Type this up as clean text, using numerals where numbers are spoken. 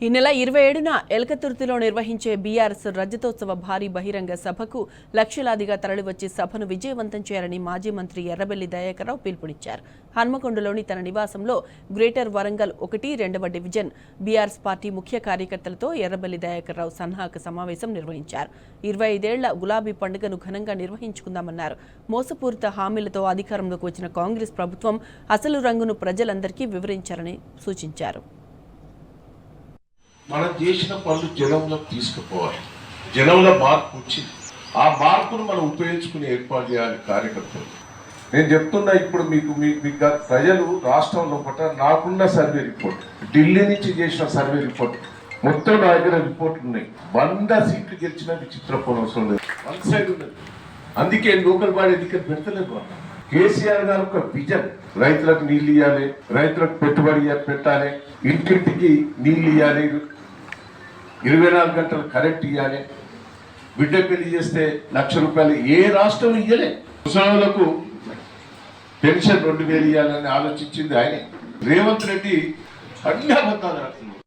ఈ నెల 27న ఎల్కతుర్తిలో నిర్వహించే బీఆర్ఎస్ రజతోత్సవ భారీ బహిరంగ సభకు లక్షలాదిగా తరలివచ్చి సభను విజయవంతం చేయాలని మాజీ మంత్రి ఎర్రబెల్లి దయాకర్రావు పిలుపునిచ్చారు. హన్మకొండలోని తన నివాసంలో గ్రేటర్ వరంగల్ 1-2వ డివిజన్ బీఆర్ఎస్ పార్టీ ముఖ్య కార్యకర్తలతో ఎర్రబెల్లి దయాకర్రావు సన్నాహక సమావేశం నిర్వహించారు. 25 ఏళ్ల గులాబీ పండుగను ఘనంగా నిర్వహించుకుందామన్నారు. మోసపూరిత హామీలతో అధికారంలోకి వచ్చిన కాంగ్రెస్ ప్రభుత్వం అసలు రంగును ప్రజలందరికీ వివరించారని సూచించారు. మనం చేసిన పనులు జనంలోకి తీసుకుపోవాలి. జనంలో మార్పు వచ్చింది. ఆ మార్పును మనం ఉపయోగించుకుని ఏర్పాటు చేయాలి కార్యకర్తలు. నేను చెప్తున్నా, ఇప్పుడు మీకు ప్రజలు రాష్ట్రంలో నాకున్న సర్వే రిపోర్ట్, ఢిల్లీ నుంచి చేసిన సర్వే రిపోర్ట్, మొత్తం నా దగ్గర రిపోర్ట్లు ఉన్నాయి. 100 సీట్లు గెలిచిన విచిత్రపోవడం అవసరం లేదు. వన్ సైడ్ ఉన్నది. అందుకే లోకల్ బాడీ ఎన్నికలు పెడతలేదు. కేసీఆర్ గారు ఒక విజన్, రైతులకు నీళ్ళు ఇవ్వాలి, రైతులకు పెట్టుబడి పెట్టాలి, ఇంటింటికి నీళ్ళు ఇవ్వాలి, 24 గంటలు కరెంట్ ఇవ్వాలి, బిడ్డ పెళ్లి చేస్తే ₹1,00,000 ఏ రాష్ట్రం ఇవ్వలే. ముసలాళ్లకు పెన్షన్ 2,000 ఇవ్వాలని ఆలోచించింది ఆయనే. రేవంత్ రెడ్డి అన్ని అబద్ధాలు రాస్తున్నాడు.